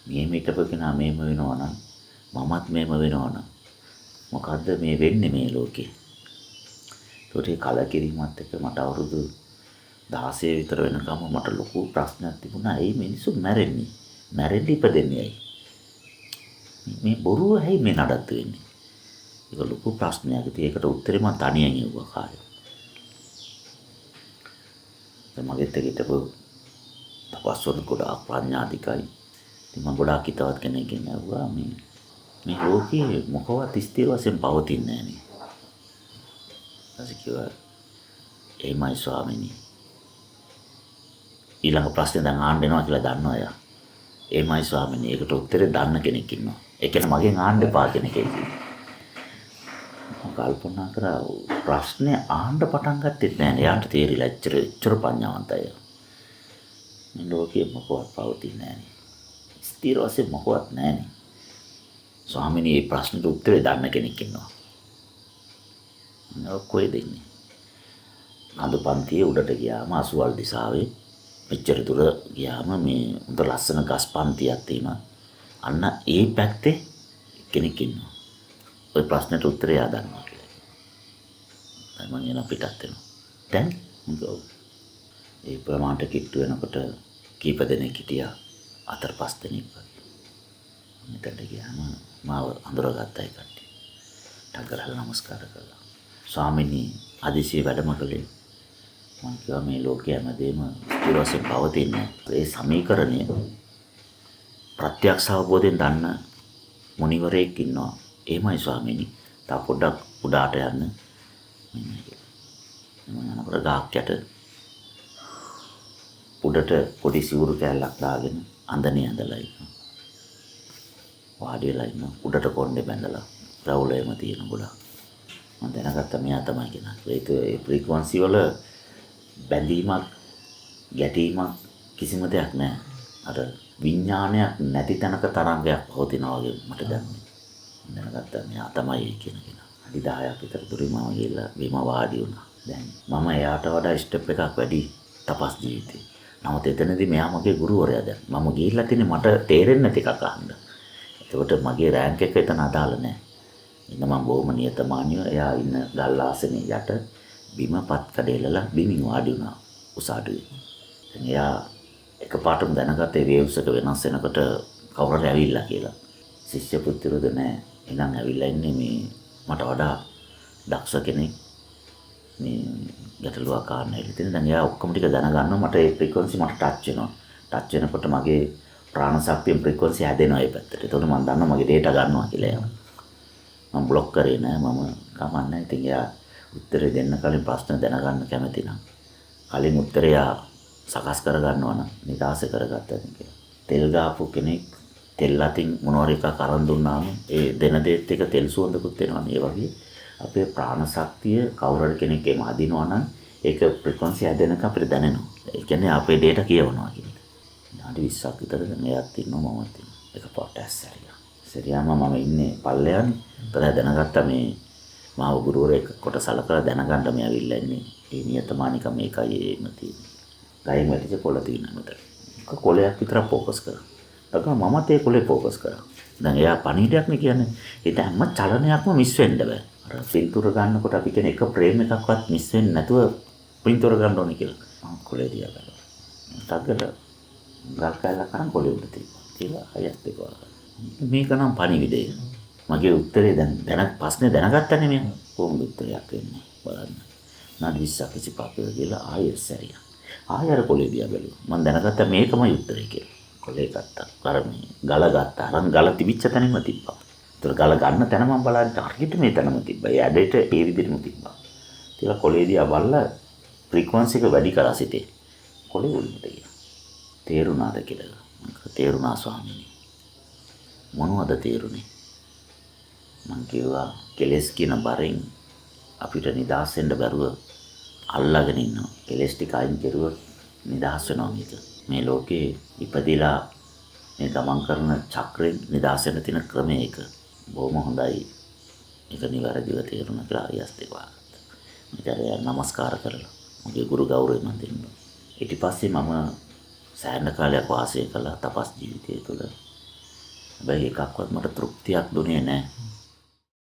මෙහෙම හිටපු කෙනා මෙහෙම වෙනවා නම් මමත් මෙහෙම වෙනවා නම් මොකද්ද මේ වෙන්නේ මේ ලෝකේ? ඒකට කලකිරීමත් එක්ක මට අවුරුදු 16 විතර වෙනකම් මට ලොකු ප්‍රශ්නයක් තිබුණා. ඇයි මිනිස්සු මැරෙන්නේ? මැරෙන්න ඉපදෙන්නේ ඇයි? මේ බොරුව ඇයි මේ නඩත්තු වෙන්නේ? ඒක ලොකු ප්‍රශ්නයක්. ඉතින් ඒකට උත්තරේ මම තනියෙන් යුවා කාලේ. දැන් මගෙත් එක්ක හිටපු තපස්වරු ගොඩාක් ප්‍රඥාධිකයි. ඉතින් මම ගොඩාක් හිතවත් කෙනෙක්ගෙන් ඇහුවා මේ ලෝකේ මොකවත් ස්ථිර වශයෙන් පවතින්නේ නැහැ නේ. ඊට කිව්වා එහෙමයි ස්වාමීනි. ඊළඟ ප්‍රශ්නේ දැන් ආන්න එනවා කියලා දන්නවා යා. එහෙමයි ස්වාමීනි. ඒකට උත්තරේ දන්න කෙනෙක් ඉන්නවා. ඒ කියන්නේ මගෙන් ආන්න එපා කෙනෙක් කිව්වා. මම කල්පනා කරා ප්‍රශ්නේ ආන්න පටන් ගත්තෙත් නැහැ නේ. යාට තේරිලා එච්චර ප්‍රඥාවන්තයි. මේ ලෝකේ මොකවත් පවතින්නේ නැහැ නේ. ස්ථිර වශයෙන් මොකවත් නැහැ නේ. ස්වාමීනි මේ ප්‍රශ්නෙට උත්තරේ දන්න කෙනෙක් ඉන්නවා. කොහෙද ඉන්නේ? අඳු පන්තියේ උඩට ගියාම අසුවල් දිසාවේ මෙච්චර දුර ගියාම මේ උන්ට ලස්සන ගස් පන්තියක් තියෙනවා. අන්න ඒ පැත්තේ කෙනෙක් ඉන්නවා. ওই ප්‍රශ්නෙට උත්තරය ආදන්නවා කියලා. දැන් මම එන පිටත් වෙනවා. දැන් ඒ ප්‍රමාණයට කිට්ටු වෙනකොට කීප දෙනෙක් හිටියා. 4-5 දෙනෙක් වගේ. මෙතනට ගියාම මාව අඳුරගත්තා ඒ කට්ටිය. ටගරලා නමස්කාර කළා. ස්වාමීනි ආදිසිය වැඩම කළේ මම කිව්වා මේ ලෝකයේ හැමදේම ස්ථිර වශයෙන් පවතින්නේ. ඒ සමීකරණය ප්‍රත්‍යක්ෂ අවබෝධයෙන් දන්න මුනිවරයෙක් ඉන්නවා. එහෙමයි ස්වාමීනි. තා පොඩ්ඩක් උඩාට යන්න. මම යනකොට ගහක් යට උඩට පොඩි සිවුරු කෑල්ලක් දාගෙන අඳනේ ඇඳලා ඉන්නවා. වාඩි වෙලා ඉන්නවා. උඩට කොණ්ඩේ බැඳලා රවුලේම තියෙන ගොඩක්. මම දැනගත්තා මෙයා තමයි කෙනා. ඒක ඒ ෆ්‍රීකවන්සි වල බැඳීමක් ගැටීමක් කිසිම දෙයක් නැහැ. අර විඥානයක් නැති තැනක තරංගයක් පවතිනවා වගේ මට දැනුනේ. මම දැනගත්තා මෙයා තමයි කියන කෙනා. අඩි 10ක් විතර දුරින් මම ගිහලා බිම වාඩි වුණා. දැන් මම එයාට වඩා ස්ටෙප් එකක් වැඩි තපස් ජීවිතේ. නමුත් එතනදී මෙයා මගේ ගුරුවරයා දැන්. මම ගිහිල්ලා තින්නේ මට තේරෙන්නේ නැති එකක් අහන්න. ඒකට මගේ රෑන්ක් එක එතන අදාළ නැහැ. ඉන්න මම බොහොම නියතමානීව එයා ඉන්න ගල් ආසනේ යට බිමපත් කඩේලලා බිමින් වාඩි වුණා උසාවියේ. දැන් එයා එකපාරටම දැනගත්තේ වේව්ස් එක වෙනස් වෙනකොට කවුරු හරි ඇවිල්ලා කියලා. ශිෂ්‍ය පුත්‍රයෝද නැහැ. එහෙනම් ඇවිල්ලා ඉන්නේ මේ මට වඩා දක්ෂ කෙනෙක්. මේ ගැටලුවක් කාරණා ඉතින් දැන් එයා ඔක්කොම ටික දැනගන්නවා. මට ඒ ෆ්‍රීකවන්සි මට ටච් වෙනවා. ටච් වෙනකොට මගේ ප්‍රාණ ශක්තිය ෆ්‍රීකවන්සි හැදෙනවා ඒ පැත්තට. ඒතකොට මම දන්නවා මගේ ඩේටා ගන්නවා කියලා එයා. මම બ્લોක් කරේ නෑ. මම කමන්නේ. ඉතින් එයා උත්තරේ දෙන්න කලින් ප්‍රශ්න දැනගන්න කැමති නම් කලින් උත්තරය සකස් කරගන්නවා නම් නිදාස කරගත්තා කියලා. තෙල් ගාපු කෙනෙක් තෙල් අතින් මොනවාරි එකක් අරන් දුන්නාම ඒ දෙන දෙත් එක තෙල් සුවඳකුත් වෙනවා. ඒ වගේ අපේ ප්‍රාණ ශක්තිය කවුරු හරි කෙනෙක් එම අදිනවා නම් ඒක ෆ්‍රීකවන්සි හැදෙනක අපිට දැනෙනවා. ඒ කියන්නේ අපේ ඩේටා කියවනවා කියන්නේ. විනාඩි 20ක් විතර මෙයාත් ඉන්නවා මමත් ඉන්නවා. එක පාට ඇස්සරියා. සරියාම මම ඉන්නේ පල්ලෙයන්. තද දැනගත්තා මේ මාව ගුරුවරයෙක් කොට සලකලා දැනගන්න මේ ඇවිල්ලා ඉන්නේ. ඒ නියතමානිකම මේකයි එහෙම තියෙන්නේ. ගයින් වැටිච්ච කොළ තියෙනවා මෙතන. කොළයක් විතර ફોකස් කරා. ඊට මමත් ඒ කොළේ ફોකස් කරා. දැන් එයා පණිවිඩයක් නේ කියන්නේ. ඒ හැම චලනයක්ම මිස් වෙන්න බෑ. අර පින්තූර ගන්නකොට අපි කියන එක ෆ්‍රේම් එකක්වත් මිස් වෙන්නේ නැතුව පින්තූර ගන්න ඕනේ කියලා. මම කොළේ දිහා බලනවා. ටග්ගල ගල් කැල්ල කරන් කොළේ උඩ තිබ්බා. කියලා අයත් ඒක වගේ. මේක නම් පණිවිඩය. මගේ උත්තරේ දැන් ප්‍රශ්නේ දැනගත්තනේ මම. කොහොමද උත්තරයක් වෙන්නේ බලන්න. නාඩි 20ක් ඉසිපාපේ කියලා ආයෙත් සැරියා. ආයෙ අර කොළේ දිහා බැලුවා. මම දැනගත්තා මේකමයි උත්තරේ කියලා. කොළේ ගත්තා. අර මේ ගල ගත්තා. අරන් ගල තිබිච්ච තැනම තිබ්බා. ඒතර ගල ගන්න තැන මම බලන්න හරියට මේ තැනම තිබ්බා. ඒ ඇඩේට ඒ විදිහටම තිබ්බා. කියලා කොළේ දිහා බලලා ෆ්‍රීකවන්සි එක වැඩි කරා සිටේ. කොළේ උඩට ගියා. තේරුණාද කියලා. තේරුණා ස්වාමීනි. මොනවද තේරුනේ? මං කිව්වා කෙලස් කියන බරෙන් අපිට නිදහස් වෙන්න බැරුව අල්ලාගෙන ඉන්නවා. කෙලස් ටික අයින් කරුවොත් නිදහස් වෙනවා මේක. මේ ලෝකේ ඉපදිලා මේ ගමන් කරන චක්‍රයෙන් නිදහස් වෙන්න තියෙන ක්‍රමය ඒක. බොහොම හොඳයි. ඒක නිවැරදිව තේරුණා කියලා හරියට ඒවා. මම නමස්කාර කරලා මගේ ගුරු ගෞරවය මන් දෙන්නවා. ඊට පස්සේ මම සෑහෙන කාලයක් වාසය කළා තපස් ජීවිතය තුළ. හැබැයි එකක්වත් මට තෘප්තියක් දුන්නේ නැහැ.